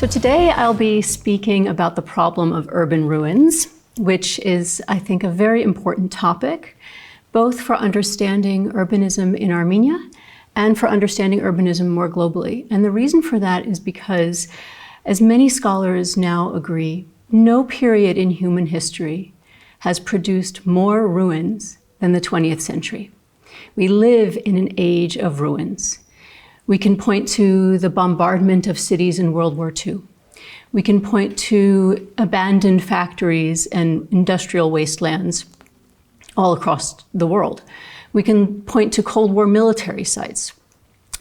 So today I'll be speaking about the problem of urban ruins, which is, I think, a very important topic, both for understanding urbanism in Armenia and for understanding urbanism more globally. And the reason for that is because, as many scholars now agree, no period in human history has produced more ruins than the 20th century. We live in an age of ruins. We can point to the bombardment of cities in World War II. We can point to abandoned factories and industrial wastelands all across the world. We can point to Cold War military sites.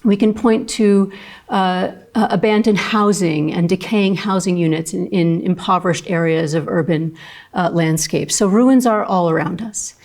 We can point to abandoned housing and decaying housing units in impoverished areas of urban landscapes. So ruins are all around us.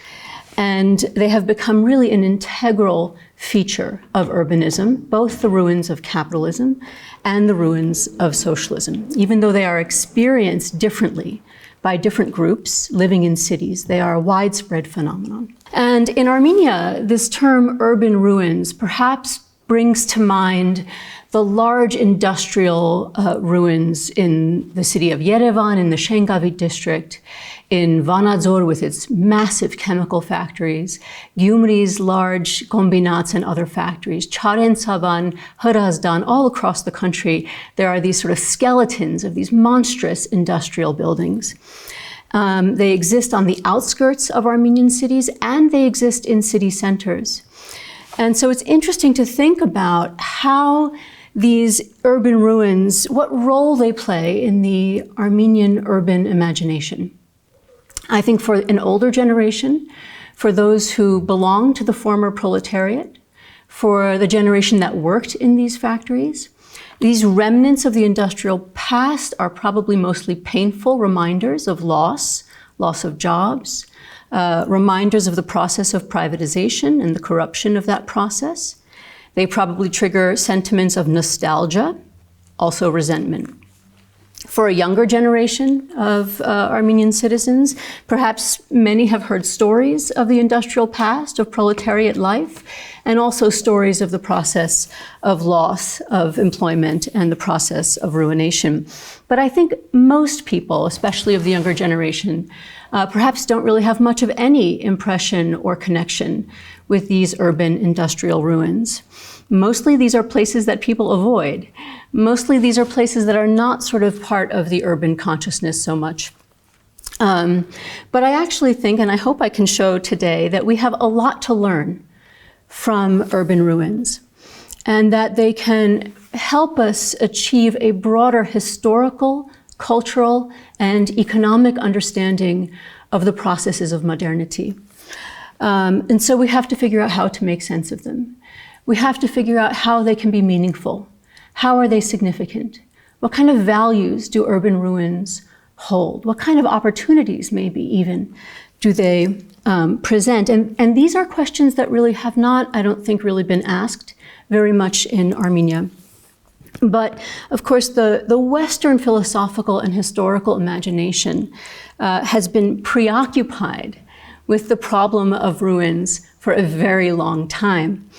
And they have become really an integral feature of urbanism, both the ruins of capitalism and the ruins of socialism. Even though they are experienced differently by different groups living in cities, they are a widespread phenomenon. And in Armenia, this term urban ruins perhaps brings to mind the large industrial ruins in the city of Yerevan, in the Shengavit district, in Vanadzor with its massive chemical factories, Gyumri's large kombinats and other factories, Charensavan, Hrazdan, all across the country, there are these sort of skeletons of these monstrous industrial buildings. They exist on the outskirts of Armenian cities, and they exist in city centers. And so it's interesting to think about how these urban ruins, what role they play in the Armenian urban imagination. I think for an older generation, for those who belong to the former proletariat, for the generation that worked in these factories, these remnants of the industrial past are probably mostly painful reminders of loss of jobs, reminders of the process of privatization and the corruption of that process. They probably trigger sentiments of nostalgia, also resentment. For a younger generation of Armenian citizens, perhaps many have heard stories of the industrial past, of proletariat life, and also stories of the process of loss of employment and the process of ruination. But I think most people, especially of the younger generation, perhaps don't really have much of any impression or connection with these urban industrial ruins. Mostly these are places that people avoid. Mostly these are places that are not sort of part of the urban consciousness so much. But I actually think, and I hope I can show today, that we have a lot to learn from urban ruins, and that they can help us achieve a broader historical, cultural, and economic understanding of the processes of modernity. And so we have to figure out how to make sense of them. We have to figure out how they can be meaningful. How are they significant? What kind of values do urban ruins hold? What kind of opportunities, maybe even, do they present? And these are questions that really have not, I don't think, really been asked very much in Armenia. But of course, the Western philosophical and historical imagination has been preoccupied with the problem of ruins for a very long time.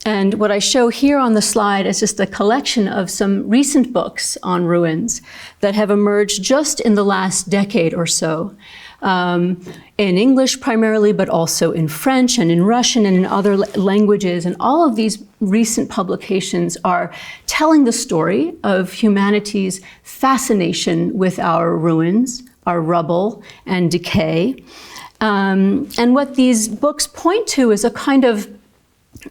And what I show here on the slide is just a collection of some recent books on ruins that have emerged just in the last decade or so, in English primarily, but also in French and in Russian and in other languages. And all of these recent publications are telling the story of humanity's fascination with our ruins, our rubble and decay. And what these books point to is a kind of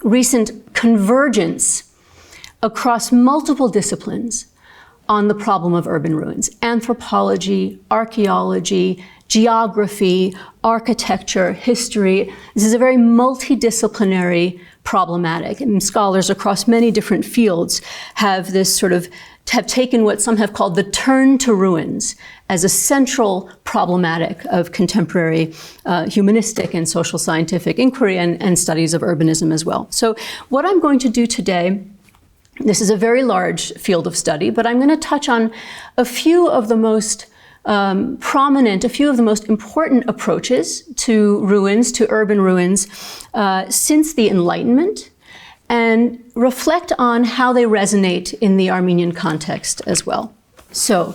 recent convergence across multiple disciplines on the problem of urban ruins: anthropology, archaeology, geography, architecture, history. This is a very multidisciplinary problematic, and scholars across many different fields have taken what some have called the turn to ruins as a central problematic of contemporary humanistic and social scientific inquiry and studies of urbanism as well. So what I'm going to do today, this is a very large field of study, but I'm going to touch on a few of the most prominent, a few of the most important approaches to ruins, to urban ruins, since the Enlightenment, and reflect on how they resonate in the Armenian context as well. So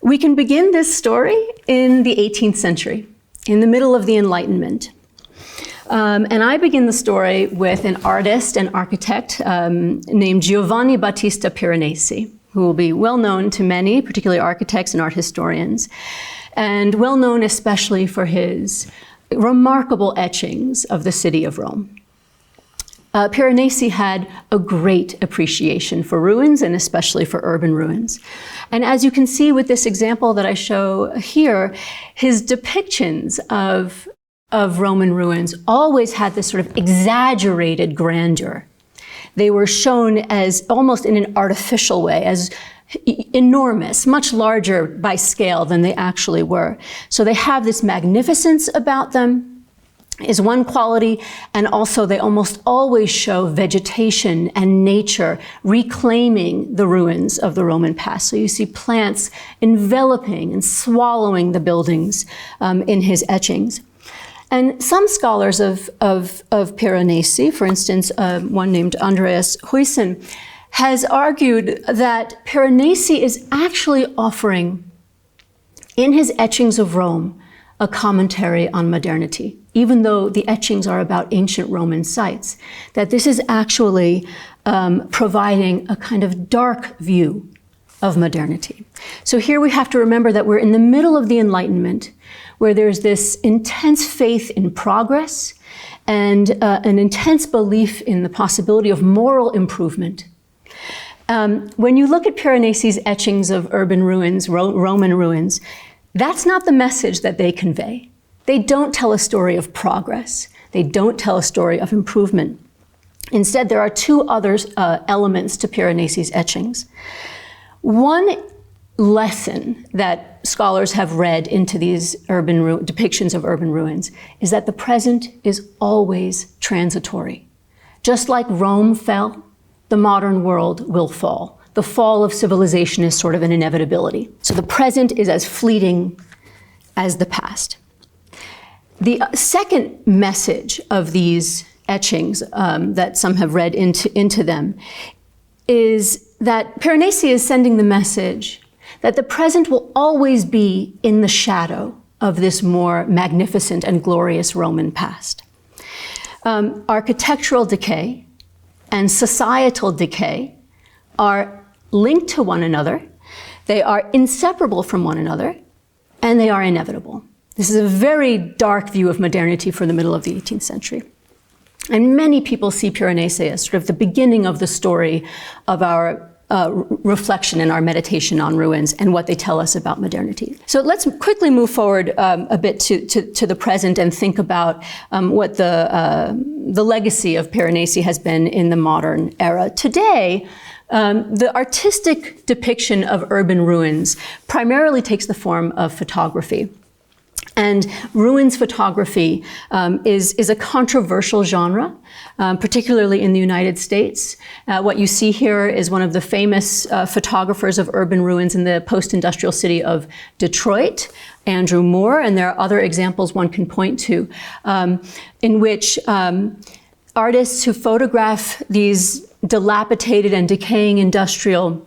we can begin this story in the 18th century, in the middle of the Enlightenment. And I begin the story with an artist and architect named Giovanni Battista Piranesi, who will be well known to many, particularly architects and art historians, and well known especially for his remarkable etchings of the city of Rome. Piranesi had a great appreciation for ruins and especially for urban ruins. And as you can see with this example that I show here, his depictions of Roman ruins always had this sort of exaggerated grandeur. They were shown as almost in an artificial way, as enormous, much larger by scale than they actually were. So they have this magnificence about them is one quality, and also they almost always show vegetation and nature reclaiming the ruins of the Roman past. So you see plants enveloping and swallowing the buildings in his etchings. And some scholars of Piranesi, for instance, one named Andreas Huyssen, has argued that Piranesi is actually offering, in his etchings of Rome, a commentary on modernity, even though the etchings are about ancient Roman sites, that this is actually providing a kind of dark view of modernity. So here we have to remember that we're in the middle of the Enlightenment, where there's this intense faith in progress and an intense belief in the possibility of moral improvement. When you look at Piranesi's etchings of urban ruins, Roman ruins, that's not the message that they convey. They don't tell a story of progress. They don't tell a story of improvement. Instead, there are two other elements to Piranesi's etchings. One lesson that scholars have read into these depictions of urban ruins is that the present is always transitory. Just like Rome fell, the modern world will fall. The fall of civilization is sort of an inevitability. So the present is as fleeting as the past. The second message of these etchings that some have read into them is that Piranesi is sending the message that the present will always be in the shadow of this more magnificent and glorious Roman past. Architectural decay and societal decay are linked to one another, they are inseparable from one another, and they are inevitable. This is a very dark view of modernity for the middle of the 18th century. And many people see Piranesi as sort of the beginning of the story of our reflection and our meditation on ruins and what they tell us about modernity. So let's quickly move forward a bit to the present and think about what the legacy of Piranesi has been in the modern era. Today, the artistic depiction of urban ruins primarily takes the form of photography. And ruins photography is a controversial genre, particularly in the United States. What you see here is one of the famous photographers of urban ruins in the post-industrial city of Detroit, Andrew Moore, and there are other examples one can point to, in which artists who photograph these dilapidated and decaying industrial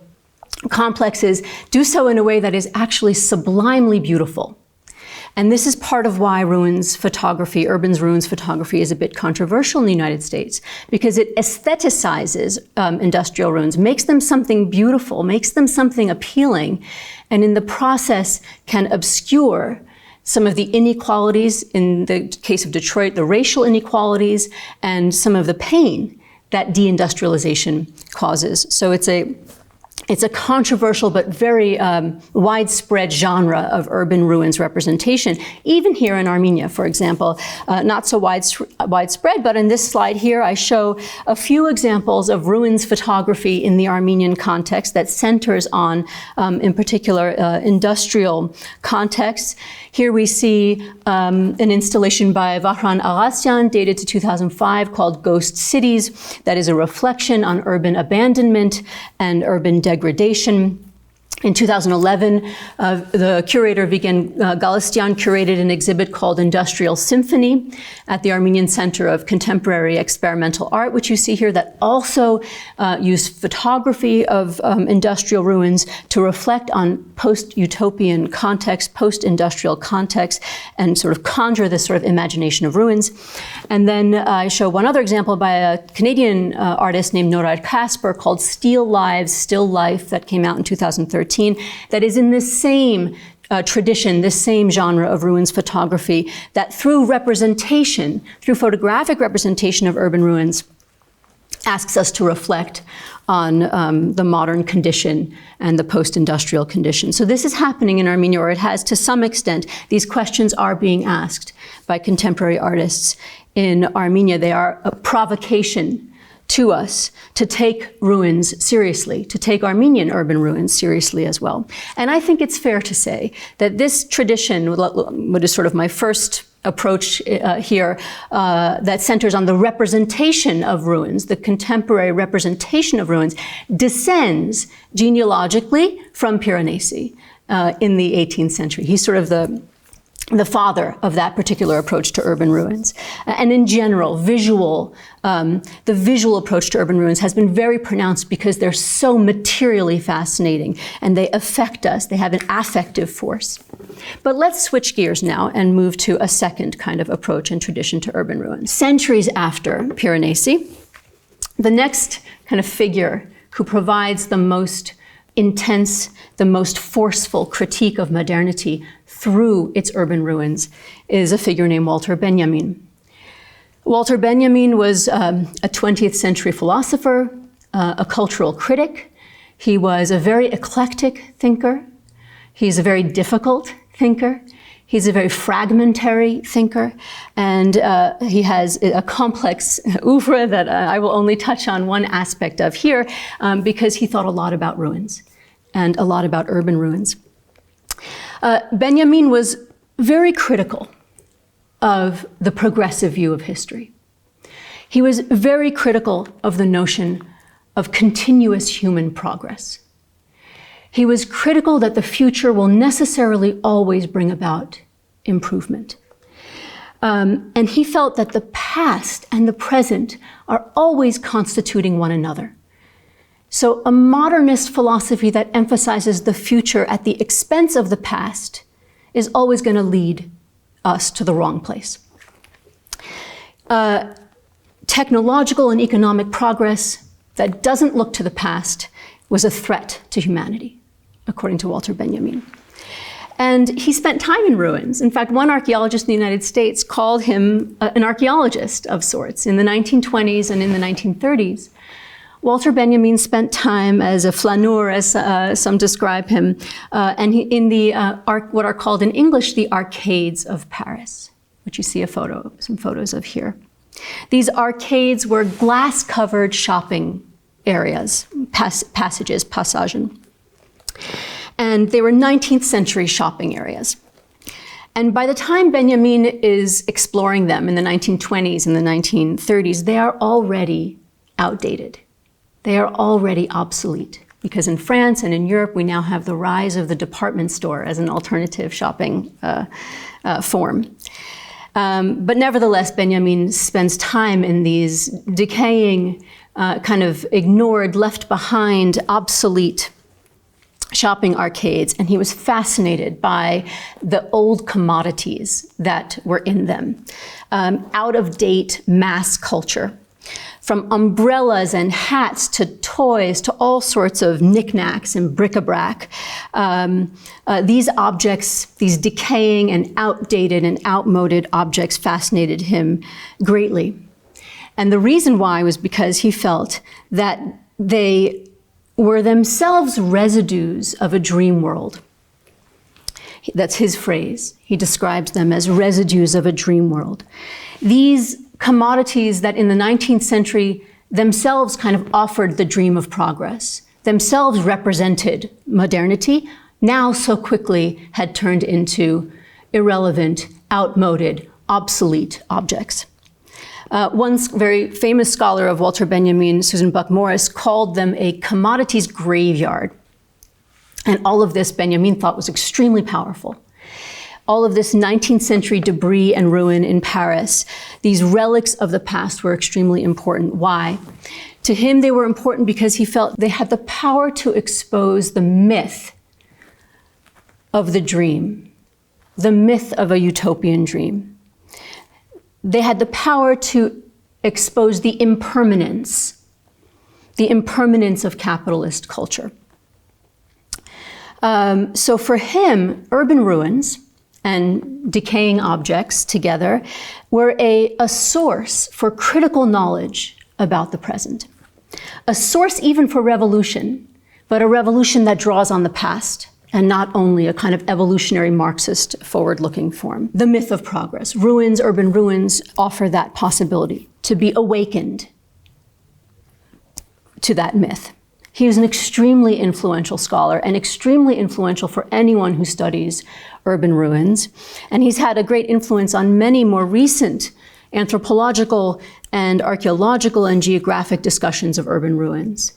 complexes do so in a way that is actually sublimely beautiful. And this is part of why ruins photography, urban ruins photography, is a bit controversial in the United States, because it aestheticizes industrial ruins, makes them something beautiful, makes them something appealing, and in the process can obscure some of the inequalities, in the case of Detroit, the racial inequalities, and some of the pain that deindustrialization causes. So it's a controversial but very widespread genre of urban ruins representation, even here in Armenia, for example. Not so widespread, but in this slide here, I show a few examples of ruins photography in the Armenian context that centers on, in particular, industrial contexts. Here we see an installation by Vahran Aghasyan, dated to 2005, called Ghost Cities, that is a reflection on urban abandonment and urban degradation. In 2011, the curator Vigen Galistyan curated an exhibit called Industrial Symphony at the Armenian Center of Contemporary Experimental Art, which you see here, that also used photography of industrial ruins to reflect on post-utopian context, post-industrial context, and sort of conjure this sort of imagination of ruins. And then I show one other example by a Canadian artist named Norad Casper called Still Lives, Still Life, that came out in 2013. That is in the same tradition, this same genre of ruins photography, that through representation, through photographic representation of urban ruins, asks us to reflect on the modern condition and the post-industrial condition. So this is happening in Armenia, or it has to some extent. These questions are being asked by contemporary artists in Armenia. They are a provocation to us to take ruins seriously, to take Armenian urban ruins seriously as well. And I think it's fair to say that this tradition, what is sort of my first approach here, that centers on the representation of ruins, the contemporary representation of ruins, descends genealogically from Piranesi in the 18th century. He's sort of the father of that particular approach to urban ruins. And in general, the visual approach to urban ruins has been very pronounced because they're so materially fascinating and they affect us. They have an affective force. But let's switch gears now and move to a second kind of approach and tradition to urban ruins. Centuries after Piranesi, the next kind of figure who provides the most intense, the most forceful critique of modernity through its urban ruins is a figure named Walter Benjamin. Walter Benjamin was a 20th century philosopher, a cultural critic. He was a very eclectic thinker. He's a very difficult thinker. He's a very fragmentary thinker, and he has a complex oeuvre that I will only touch on one aspect of here, because he thought a lot about ruins and a lot about urban ruins. Benjamin was very critical of the progressive view of history. He was very critical of the notion of continuous human progress. He was critical that the future will necessarily always bring about improvement. And he felt that the past and the present are always constituting one another. So a modernist philosophy that emphasizes the future at the expense of the past is always going to lead us to the wrong place. Technological and economic progress that doesn't look to the past was a threat to humanity, according to Walter Benjamin. And he spent time in ruins. In fact, one archaeologist in the United States called him an archaeologist of sorts in the 1920s and in the 1930s. Walter Benjamin spent time as a flaneur, as some describe him, and in the what are called in English the arcades of Paris, which you see some photos of here. These arcades were glass-covered shopping areas, passagen. And they were 19th century shopping areas. And by the time Benjamin is exploring them in the 1920s and the 1930s, they are already outdated. They are already obsolete, because in France and in Europe, we now have the rise of the department store as an alternative shopping form. But nevertheless, Benjamin spends time in these decaying, kind of ignored, left behind, obsolete shopping arcades, and he was fascinated by the old commodities that were in them. Out-of-date mass culture. From umbrellas and hats to toys to all sorts of knickknacks and bric-a-brac. These objects, these decaying and outdated and outmoded objects fascinated him greatly. And the reason why was because he felt that they were themselves residues of a dream world. That's his phrase. He describes them as residues of a dream world. These commodities that in the 19th century themselves kind of offered the dream of progress, themselves represented modernity, now so quickly had turned into irrelevant, outmoded, obsolete objects. One very famous scholar of Walter Benjamin, Susan Buck Morris, called them a commodities graveyard. And all of this Benjamin thought was extremely powerful. All of this 19th century debris and ruin in Paris, these relics of the past were extremely important. Why? To him, they were important because he felt they had the power to expose the myth of the dream, the myth of a utopian dream. They had the power to expose the impermanence of capitalist culture. So for him, urban ruins and decaying objects together were a source for critical knowledge about the present. A source even for revolution, but a revolution that draws on the past and not only a kind of evolutionary Marxist forward-looking form. The myth of progress. Ruins, urban ruins, offer that possibility to be awakened to that myth. He was an extremely influential scholar and extremely influential for anyone who studies urban ruins. And he's had a great influence on many more recent anthropological and archaeological and geographic discussions of urban ruins.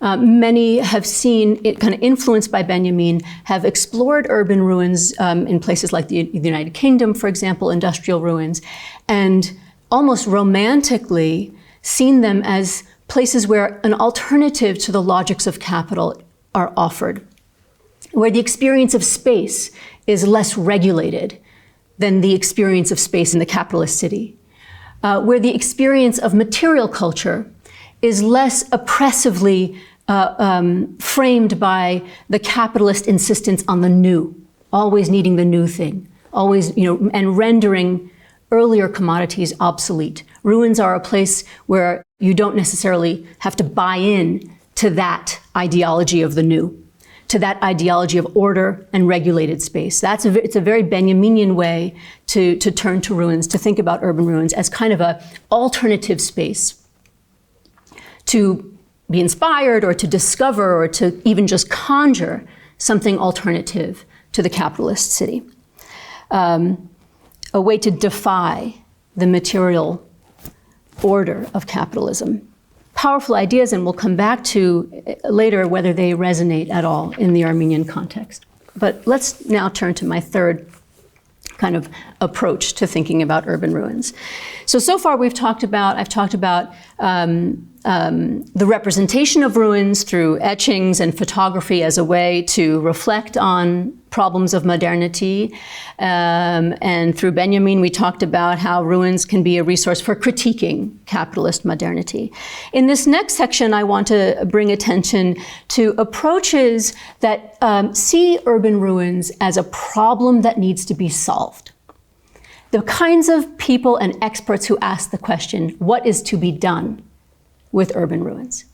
Many have seen it kind of influenced by Benjamin, have explored urban ruins in places like the United Kingdom, for example, industrial ruins, and almost romantically seen them as places where an alternative to the logics of capital are offered, where the experience of space is less regulated than the experience of space in the capitalist city, where the experience of material culture is less oppressively framed by the capitalist insistence on the new, always needing the new thing, always, and rendering earlier commodities obsolete. Ruins are a place where you don't necessarily have to buy in to that ideology of the new, to that ideology of order and regulated space. It's a very Benjaminian way to turn to ruins, to think about urban ruins as kind of an alternative space to be inspired or to discover or to even just conjure something alternative to the capitalist city. A way to defy the material order of capitalism. Powerful ideas, and we'll come back to later whether they resonate at all in the Armenian context. But let's now turn to my third kind of approach to thinking about urban ruins. So far I've talked about the representation of ruins through etchings and photography as a way to reflect on problems of modernity. And through Benjamin, we talked about how ruins can be a resource for critiquing capitalist modernity. In this next section, I want to bring attention to approaches that see urban ruins as a problem that needs to be solved. The kinds of people and experts who ask the question, what is to be done with urban ruins?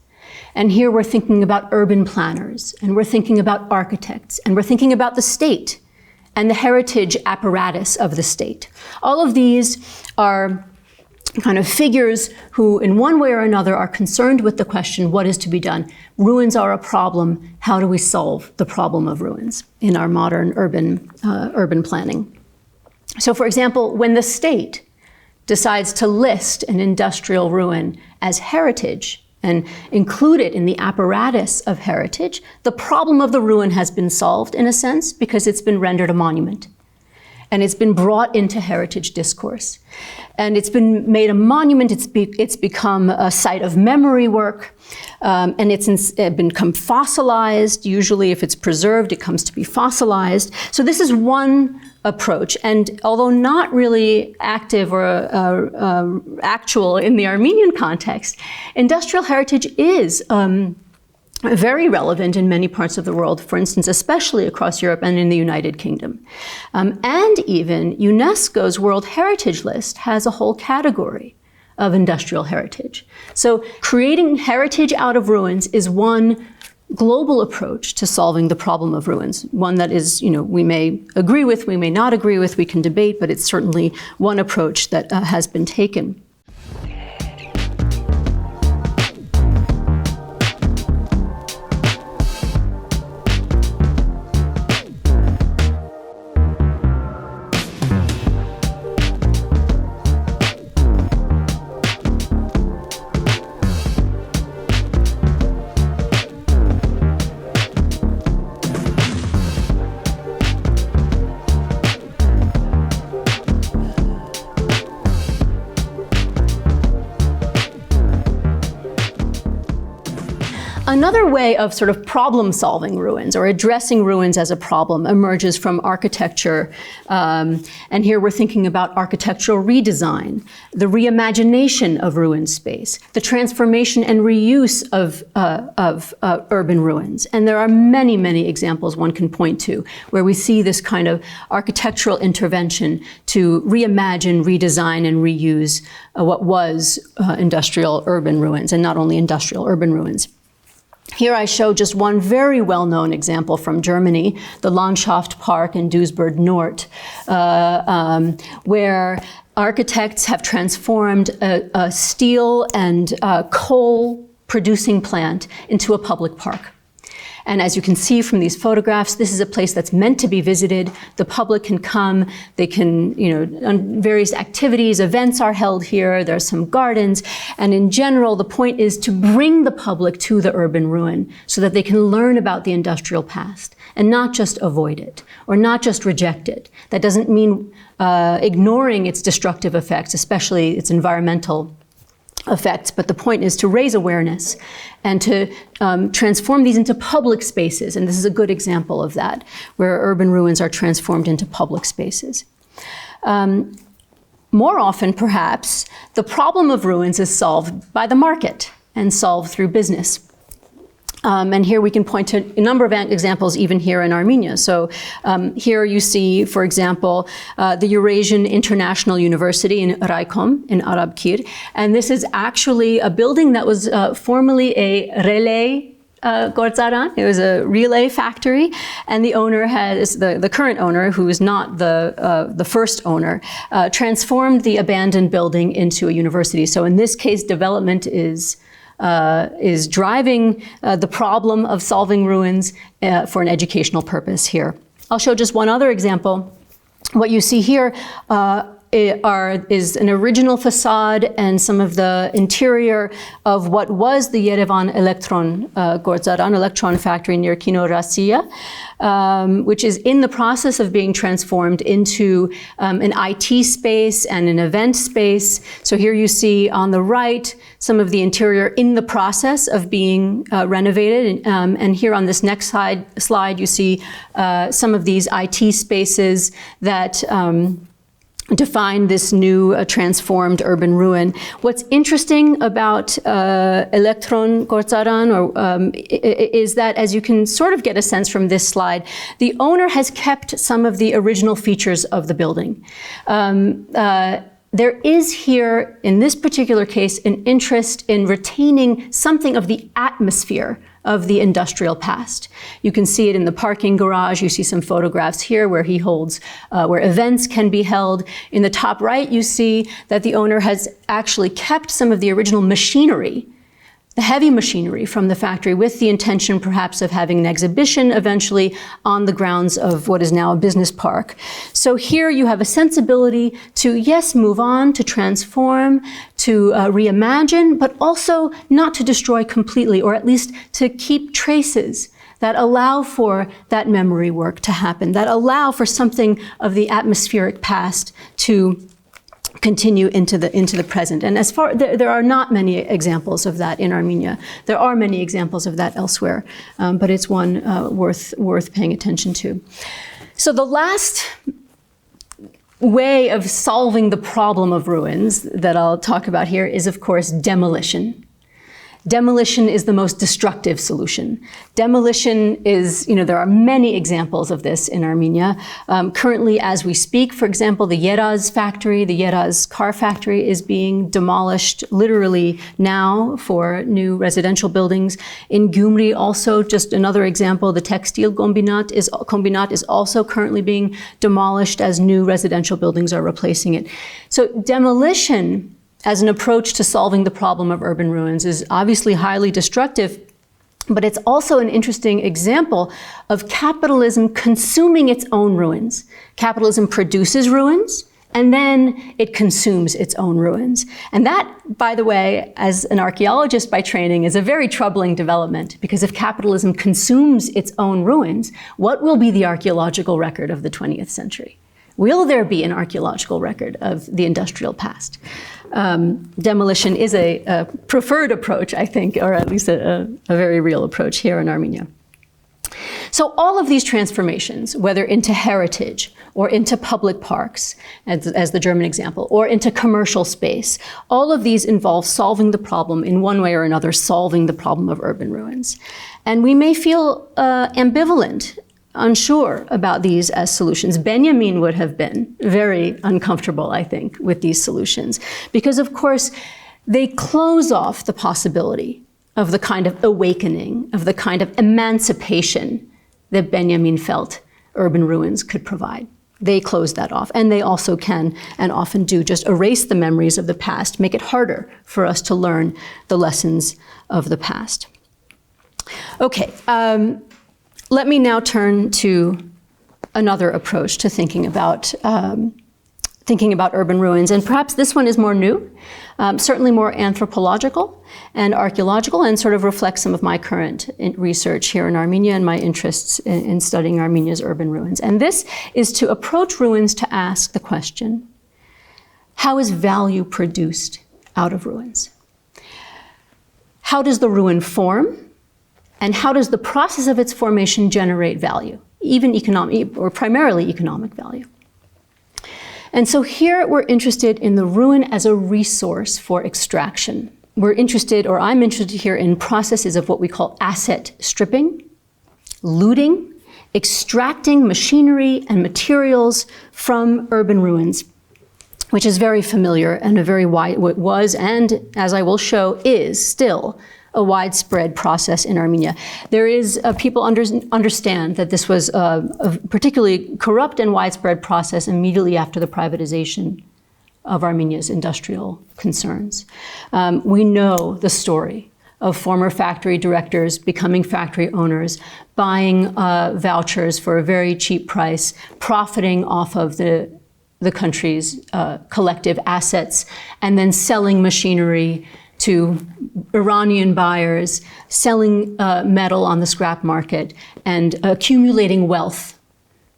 And here we're thinking about urban planners, and we're thinking about architects, and we're thinking about the state and the heritage apparatus of the state. All of these are kind of figures who, in one way or another, are concerned with the question, what is to be done? Ruins are a problem. How do we solve the problem of ruins in our modern urban planning? So, for example, when the state decides to list an industrial ruin as heritage and include it in the apparatus of heritage, the problem of the ruin has been solved in a sense because it's been rendered a monument. And it's been brought into heritage discourse. And it's been made a monument, it's become a site of memory work, and it's become fossilized. Usually if it's preserved, it comes to be fossilized. So this is one approach. And although not really active or actual in the Armenian context, industrial heritage is very relevant in many parts of the world, for instance, especially across Europe and in the United Kingdom. And even UNESCO's World Heritage List has a whole category of industrial heritage. So creating heritage out of ruins is one global approach to solving the problem of ruins. One that is, we may agree with, we may not agree with, we can debate, but it's certainly one approach that has been taken. Another way of sort of problem-solving ruins or addressing ruins as a problem emerges from architecture. And here we're thinking about architectural redesign, the reimagination of ruin space, the transformation and reuse of urban ruins. And there are many, many examples one can point to where we see this kind of architectural intervention to reimagine, redesign, and reuse what was industrial urban ruins, and not only industrial urban ruins. Here I show just one very well-known example from Germany, the Landschaft Park in Duisburg Nord, where architects have transformed a steel and coal producing plant into a public park. And as you can see from these photographs, this is a place that's meant to be visited. The public can come, they can, various activities, events are held here, there's some gardens. And in general, the point is to bring the public to the urban ruin so that they can learn about the industrial past and not just avoid it or not just reject it. That doesn't mean ignoring its destructive effects, especially its environmental effects, but the point is to raise awareness and to transform these into public spaces. And this is a good example of that, where urban ruins are transformed into public spaces. More often, perhaps, the problem of ruins is solved by the market and solved through business. And here we can point to a number of examples even here in Armenia. So here you see, for example, the Eurasian International University in Raykom in Arabkir. And this is actually a building that was formerly a relay գործարան. It was a relay factory, and the owner the current owner, who is not the first owner, transformed the abandoned building into a university. So in this case, development is driving the problem of solving ruins for an educational purpose here. I'll show just one other example. What you see here is an original facade and some of the interior of what was the Yerevan electron factory near Kino Rossiya, which is in the process of being transformed into an IT space and an event space. So here you see on the right some of the interior in the process of being renovated. And here on this next slide you see some of these IT spaces that define this new transformed urban ruin. What's interesting about Electron Gortsaran is that, as you can sort of get a sense from this slide, the owner has kept some of the original features of the building. There is here, in this particular case, an interest in retaining something of the atmosphere of the industrial past. You can see it in the parking garage. You see some photographs here where he holds, where events can be held. In the top right, you see that the owner has actually kept some of the original machinery, the heavy machinery from the factory, with the intention perhaps of having an exhibition eventually on the grounds of what is now a business park. So here you have a sensibility to, yes, move on, to transform, to reimagine, but also not to destroy completely, or at least to keep traces that allow for that memory work to happen, that allow for something of the atmospheric past to continue into the present. And as far, there are not many examples of that in Armenia. There are many examples of that elsewhere, but it's one worth paying attention to. So the last way of solving the problem of ruins that I'll talk about here is, of course, demolition. Demolition is the most destructive solution. Demolition is, there are many examples of this in Armenia. Currently, as we speak, for example, the Yeraz factory, the Yeraz car factory, is being demolished literally now for new residential buildings. In Gyumri, also, just another example, the textile combinat is also currently being demolished as new residential buildings are replacing it. So demolition as an approach to solving the problem of urban ruins is obviously highly destructive, but it's also an interesting example of capitalism consuming its own ruins. Capitalism produces ruins, and then it consumes its own ruins. And that, by the way, as an archaeologist by training, is a very troubling development, because if capitalism consumes its own ruins, what will be the archaeological record of the 20th century? Will there be an archaeological record of the industrial past? Demolition is a preferred approach, I think, or at least a very real approach here in Armenia. So all of these transformations, whether into heritage or into public parks, as the German example, or into commercial space, all of these involve solving the problem in one way or another, solving the problem of urban ruins. And we may feel ambivalent, unsure about these as solutions. Benjamin would have been very uncomfortable, I think, with these solutions, because of course they close off the possibility of the kind of awakening, of the kind of emancipation that Benjamin felt urban ruins could provide. They close that off, and they also can, and often do, just erase the memories of the past, make it harder for us to learn the lessons of the past. Okay, let me now turn to another approach to thinking about urban ruins, and perhaps this one is more new, certainly more anthropological and archaeological, and sort of reflects some of my current research here in Armenia and my interests in studying Armenia's urban ruins. And this is to approach ruins to ask the question, how is value produced out of ruins? How does the ruin form? And how does the process of its formation generate value, even economic, or primarily economic value? And so here we're interested in the ruin as a resource for extraction. We're interested, or I'm interested here, in processes of what we call asset stripping, looting, extracting machinery and materials from urban ruins, which is very familiar and a very wide, what was, and as I will show, is still a widespread process in Armenia. There is, people understand that this was a particularly corrupt and widespread process immediately after the privatization of Armenia's industrial concerns. We know the story of former factory directors becoming factory owners, buying vouchers for a very cheap price, profiting off of the country's collective assets, and then selling machinery to Iranian buyers, selling metal on the scrap market, and accumulating wealth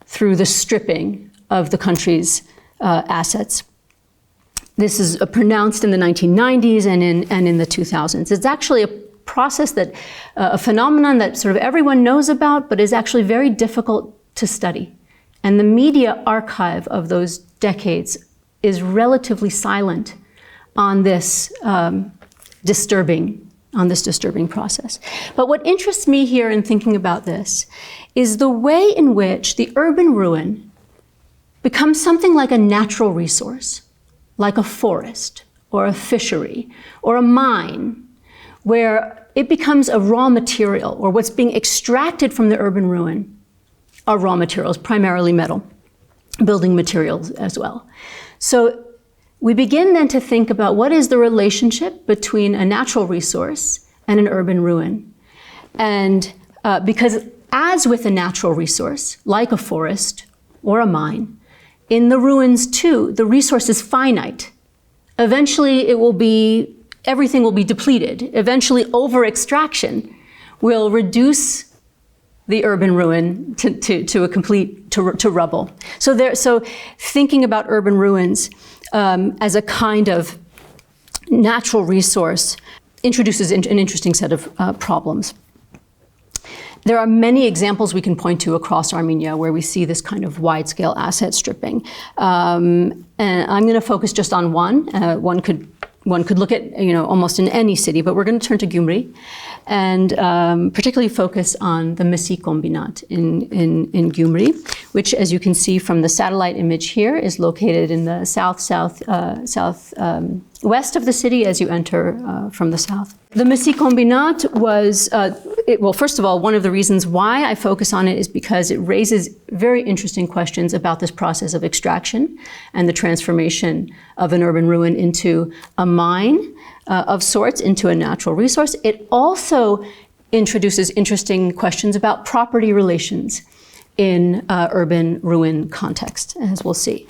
through the stripping of the country's assets. This is pronounced in the 1990s and in the 2000s. It's actually a process that, a phenomenon that sort of everyone knows about, but is actually very difficult to study. And the media archive of those decades is relatively silent on this disturbing process. But what interests me here in thinking about this is the way in which the urban ruin becomes something like a natural resource, like a forest or a fishery or a mine, where it becomes a raw material, or what's being extracted from the urban ruin are raw materials, primarily metal, building materials as well. So we begin then to think about what is the relationship between a natural resource and an urban ruin. And because as with a natural resource, like a forest or a mine, in the ruins too, the resource is finite. Eventually everything will be depleted. Eventually over-extraction will reduce the urban ruin to rubble. So thinking about urban ruins as a kind of natural resource introduces an interesting set of problems. There are many examples we can point to across Armenia where we see this kind of wide-scale asset stripping. And I'm going to focus just on one. One could look at, almost in any city, but we're going to turn to Gyumri and particularly focus on the Mesi Kombinat in Gyumri, which, as you can see from the satellite image here, is located in the southwest of the city as you enter from the south. The Mesi Kombinat was, well, first of all, one of the reasons why I focus on it is because it raises very interesting questions about this process of extraction and the transformation of an urban ruin into a mine of sorts, into a natural resource. It also introduces interesting questions about property relations in urban ruin context, as we'll see.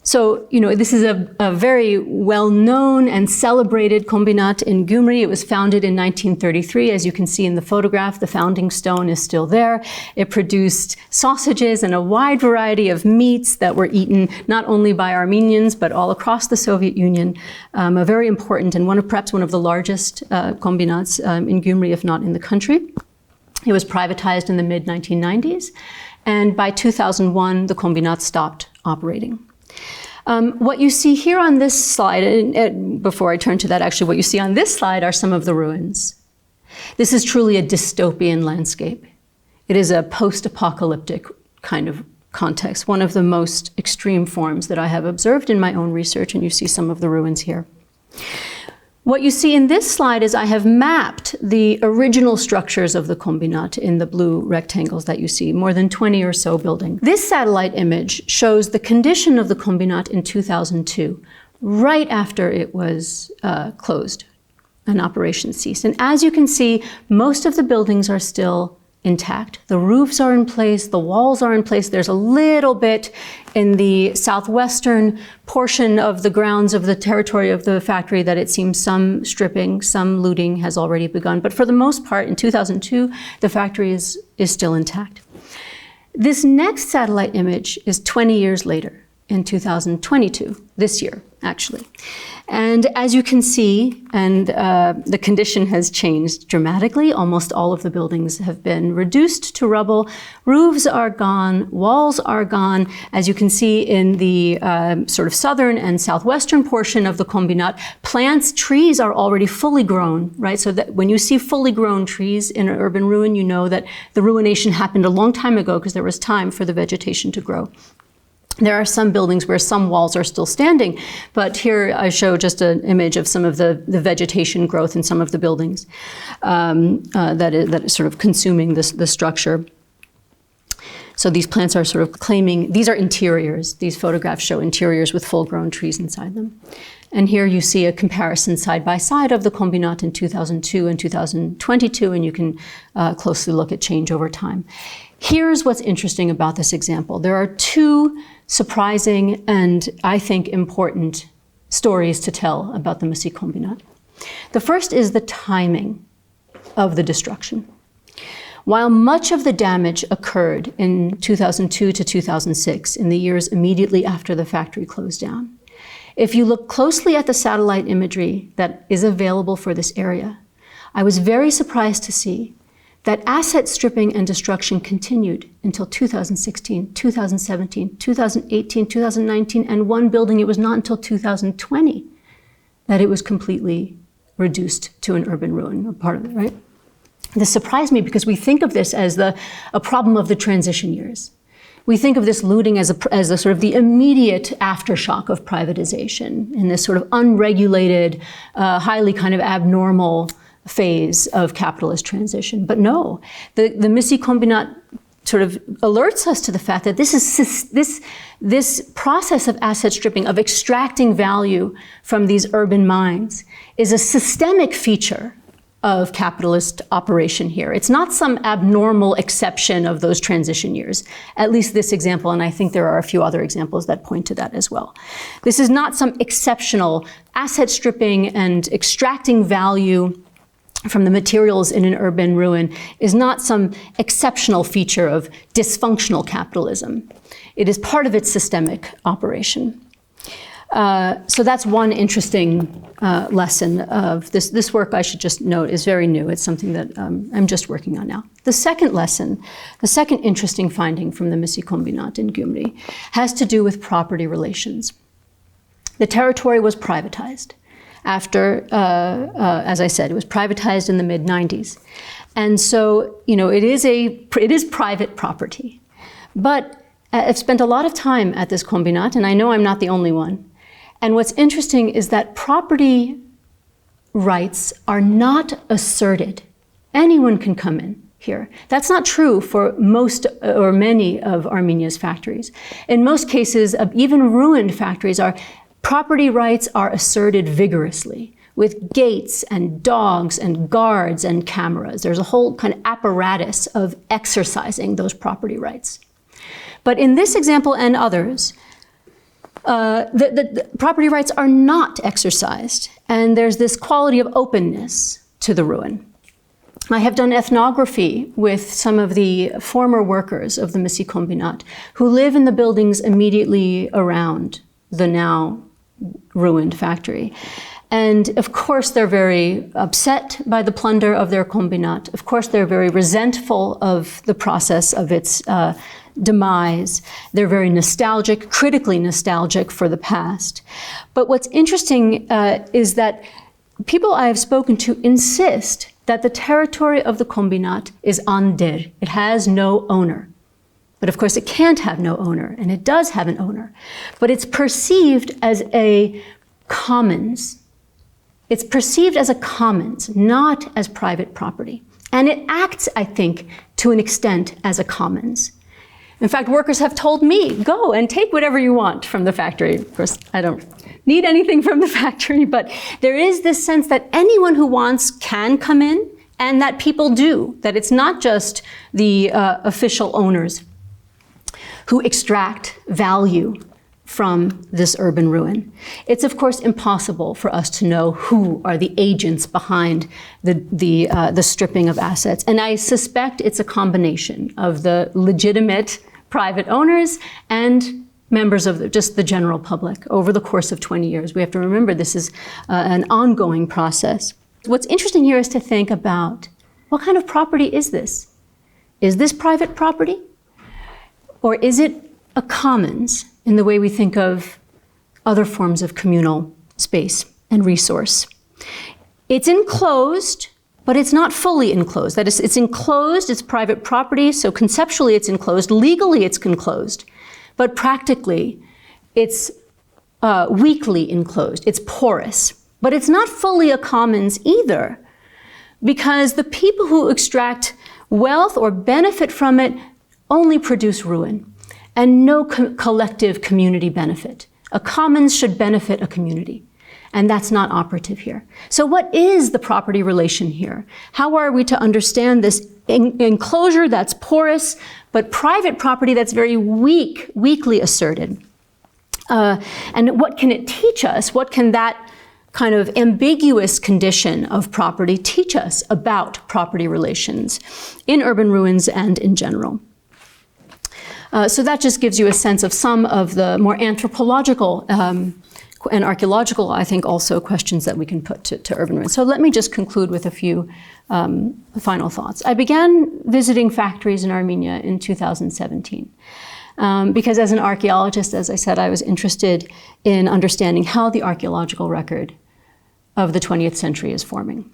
So, this is a very well-known and celebrated kombinat in Gyumri. It was founded in 1933. As you can see in the photograph, the founding stone is still there. It produced sausages and a wide variety of meats that were eaten not only by Armenians, but all across the Soviet Union. A very important and perhaps one of the largest kombinats in Gyumri, if not in the country. It was privatized in the mid-1990s. And by 2001, the kombinat stopped operating. What you see here on this slide, and before I turn to that, actually, what you see on this slide are some of the ruins. This is truly a dystopian landscape. It is a post-apocalyptic kind of context, one of the most extreme forms that I have observed in my own research, and you see some of the ruins here. What you see in this slide is I have mapped the original structures of the kombinat in the blue rectangles that you see, more than 20 or so buildings. This satellite image shows the condition of the kombinat in 2002, right after it was closed and operation ceased. And as you can see, most of the buildings are still intact. The roofs are in place, the walls are in place. There's a little bit in the southwestern portion of the grounds of the territory of the factory that it seems some stripping, some looting has already begun. But for the most part, in 2002, the factory is still intact. This next satellite image is 20 years later, in 2022, this year, actually. And as you can see, and the condition has changed dramatically. Almost all of the buildings have been reduced to rubble. Roofs are gone, walls are gone. As you can see in the sort of southern and southwestern portion of the kombinat, plants, trees are already fully grown, right? So that when you see fully grown trees in an urban ruin, you know that the ruination happened a long time ago because there was time for the vegetation to grow. There are some buildings where some walls are still standing, but here I show just an image of some of the vegetation growth in some of the buildings that is sort of consuming the structure. So these plants are sort of claiming, these are interiors. These photographs show interiors with full-grown trees inside them. And here you see a comparison side by side of the kombinat in 2002 and 2022, and you can closely look at change over time. Here's what's interesting about this example. There are two surprising and, I think, important stories to tell about the Misi kombinat. The first is the timing of the destruction. While much of the damage occurred in 2002 to 2006, in the years immediately after the factory closed down, if you look closely at the satellite imagery that is available for this area, I was very surprised to see that asset stripping and destruction continued until 2016, 2017, 2018, 2019, and one building, it was not until 2020 that it was completely reduced to an urban ruin, or part of it, right? This surprised me because we think of this as a problem of the transition years. We think of this looting as a sort of the immediate aftershock of privatization in this sort of unregulated, highly kind of abnormal phase of capitalist transition. But no, the Misi kombinat sort of alerts us to the fact that this process of asset stripping, of extracting value from these urban mines, is a systemic feature of capitalist operation here. It's not some abnormal exception of those transition years, at least this example, and I think there are a few other examples that point to that as well. This is not some exceptional asset stripping and extracting value from the materials in an urban ruin is not some exceptional feature of dysfunctional capitalism. It is part of its systemic operation. So that's one interesting lesson of this work, I should just note, is very new. It's something that I'm just working on now. The second lesson, the second interesting finding from the Misi kombinat in Gyumri has to do with property relations. The territory was privatized. After, as I said, it was privatized in the mid-90s. And so, it is private property. But I've spent a lot of time at this kombinat, and I know I'm not the only one. And what's interesting is that property rights are not asserted. Anyone can come in here. That's not true for most or many of Armenia's factories. In most cases, even ruined factories, property rights are asserted vigorously with gates and dogs and guards and cameras. There's a whole kind of apparatus of exercising those property rights. But in this example and others, the property rights are not exercised, and there's this quality of openness to the ruin. I have done ethnography with some of the former workers of the Misikombinat who live in the buildings immediately around the now ruined factory. And of course, they're very upset by the plunder of their kombinat. Of course, they're very resentful of the process of its demise. They're very nostalgic, critically nostalgic for the past. But what's interesting is that people I have spoken to insist that the territory of the kombinat is ander. It has no owner. But of course, it can't have no owner, and it does have an owner. But it's perceived as a commons. It's perceived as a commons, not as private property. And it acts, I think, to an extent as a commons. In fact, workers have told me, go and take whatever you want from the factory. Of course, I don't need anything from the factory, but there is this sense that anyone who wants can come in, and that people do, that it's not just the official owners who extract value from this urban ruin. It's of course impossible for us to know who are the agents behind the stripping of assets. And I suspect it's a combination of the legitimate private owners and members of just the general public over the course of 20 years. We have to remember this is an ongoing process. What's interesting here is to think about what kind of property is this? Is this private property? Or is it a commons in the way we think of other forms of communal space and resource? It's enclosed, but it's not fully enclosed. That is, it's enclosed, it's private property, so conceptually it's enclosed, legally it's enclosed, but practically it's weakly enclosed, it's porous. But it's not fully a commons either, because the people who extract wealth or benefit from it only produce ruin and no collective community benefit. A commons should benefit a community, and that's not operative here. So what is the property relation here? How are we to understand this enclosure that's porous, but private property that's very weakly asserted? And what can it teach us? What can that kind of ambiguous condition of property teach us about property relations in urban ruins and in general? So that just gives you a sense of some of the more anthropological and archaeological, I think, also questions that we can put to urban ruins. So let me just conclude with a few final thoughts. I began visiting factories in Armenia in 2017. Because as an archaeologist, as I said, I was interested in understanding how the archaeological record of the 20th century is forming.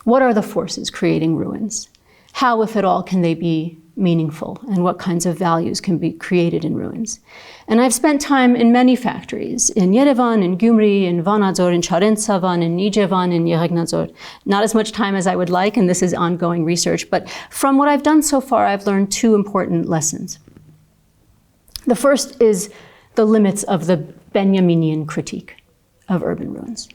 What are the forces creating ruins? How, if at all, can they be meaningful? And what kinds of values can be created in ruins? And I've spent time in many factories, in Yerevan, in Gyumri, in Vanadzor, in Charentsavan, in Nijevan, in Yeregnadzor. Not as much time as I would like, and this is ongoing research, but from what I've done so far, I've learned two important lessons. The first is the limits of the Benjaminian critique of urban ruins.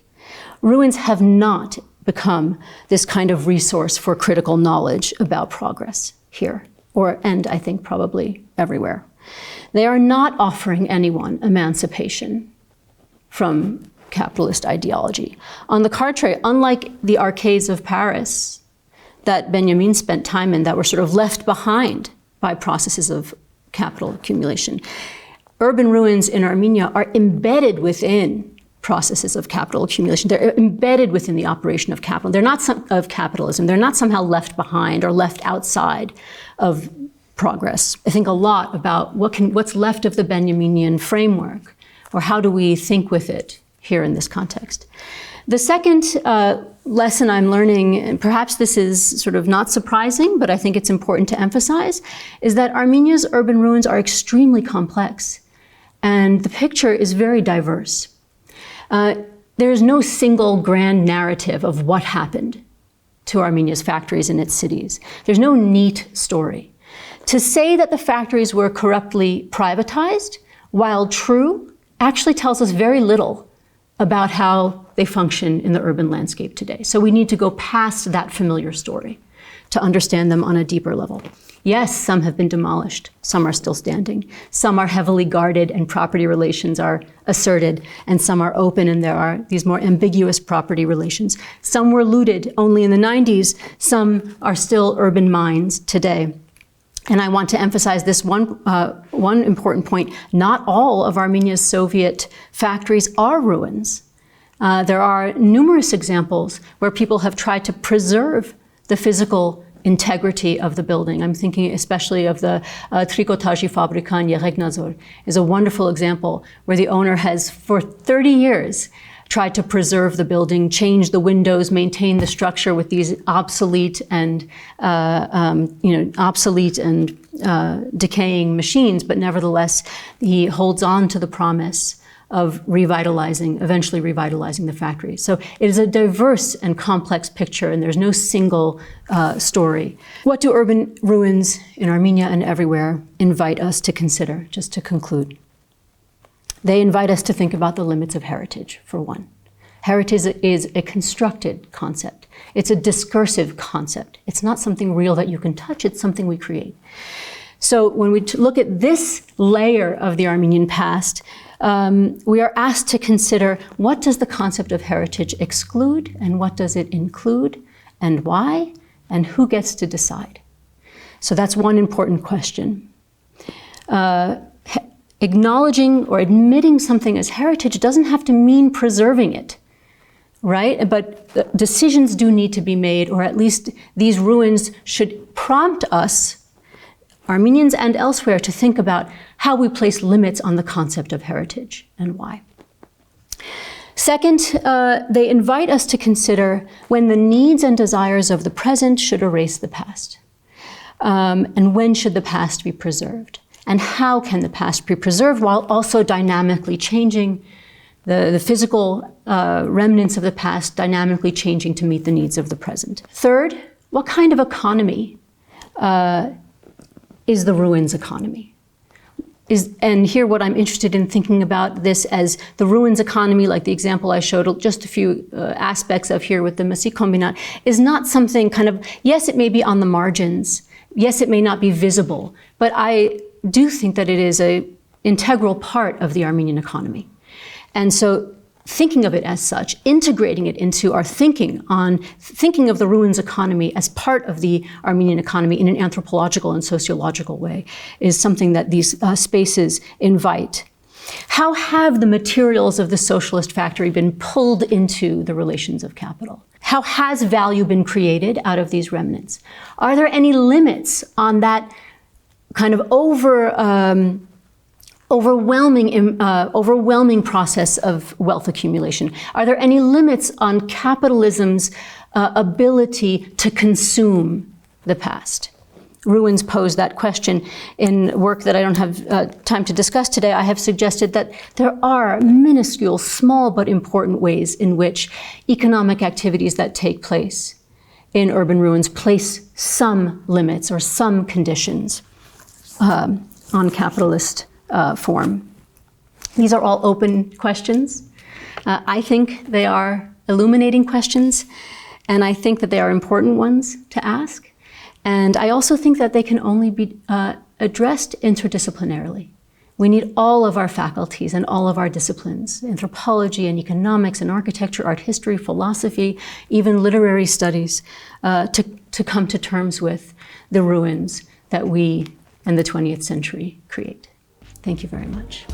Ruins have not become this kind of resource for critical knowledge about progress here, and I think probably everywhere. They are not offering anyone emancipation from capitalist ideology. On the contrary, unlike the arcades of Paris that Benjamin spent time in that were sort of left behind by processes of capital accumulation, urban ruins in Armenia are embedded within processes of capital accumulation. They're embedded within the operation of capital. They're not of capitalism. They're not somehow left behind or left outside of progress. I think a lot about what's left of the Benjaminian framework, or how do we think with it here in this context. The second lesson I'm learning, and perhaps this is sort of not surprising, but I think it's important to emphasize, is that Armenia's urban ruins are extremely complex, and the picture is very diverse. There is no single grand narrative of what happened to Armenia's factories and its cities. There's no neat story. To say that the factories were corruptly privatized, while true, actually tells us very little about how they function in the urban landscape today. So we need to go past that familiar story. to understand them on a deeper level. Yes, some have been demolished, some are still standing, some are heavily guarded and property relations are asserted, and some are open and there are these more ambiguous property relations. Some were looted only in the 90s, some are still urban mines today. And I want to emphasize this one important point. Not all of Armenia's Soviet factories are ruins. There are numerous examples where people have tried to preserve the physical integrity of the building. I'm thinking especially of the Trikotaji Fabrikan Yeregnazor is a wonderful example where the owner has for 30 years tried to preserve the building, change the windows, maintain the structure with these obsolete and decaying machines, but nevertheless he holds on to the promise of eventually revitalizing the factory. So it is a diverse and complex picture, and there's no single story. What do urban ruins in Armenia and everywhere invite us to consider, just to conclude? They invite us to think about the limits of heritage, for one. Heritage is a constructed concept. It's a discursive concept. It's not something real that you can touch, it's something we create. So when we look at this layer of the Armenian past, we are asked to consider what does the concept of heritage exclude and what does it include and why and who gets to decide. So that's one important question. Acknowledging or admitting something as heritage doesn't have to mean preserving it, right? But decisions do need to be made, or at least these ruins should prompt us, Armenians and elsewhere, to think about how we place limits on the concept of heritage and why. Second, they invite us to consider when the needs and desires of the present should erase the past, and when should the past be preserved, and how can the past be preserved while also dynamically changing, the physical remnants of the past dynamically changing to meet the needs of the present. Third, what kind of economy is the ruins economy? And here what I'm interested in thinking about this as the ruins economy, like the example I showed just a few aspects of here with the Masi Kombinat, is not something kind of, yes, it may be on the margins, yes, it may not be visible, but I do think that it is an integral part of the Armenian economy. And so thinking of it as such, integrating it into our thinking of the ruins economy as part of the Armenian economy in an anthropological and sociological way is something that these spaces invite. How have the materials of the socialist factory been pulled into the relations of capital? How has value been created out of these remnants? Are there any limits on that kind of overwhelming process of wealth accumulation? Are there any limits on capitalism's ability to consume the past? Ruins pose that question. In work that I don't have time to discuss today, I have suggested that there are minuscule, small but important ways in which economic activities that take place in urban ruins place some limits or some conditions on capitalist form. These are all open questions. I think they are illuminating questions, and I think that they are important ones to ask. And I also think that they can only be addressed interdisciplinarily. We need all of our faculties and all of our disciplines, anthropology and economics and architecture, art history, philosophy, even literary studies, to come to terms with the ruins that we in the 20th century create. Thank you very much.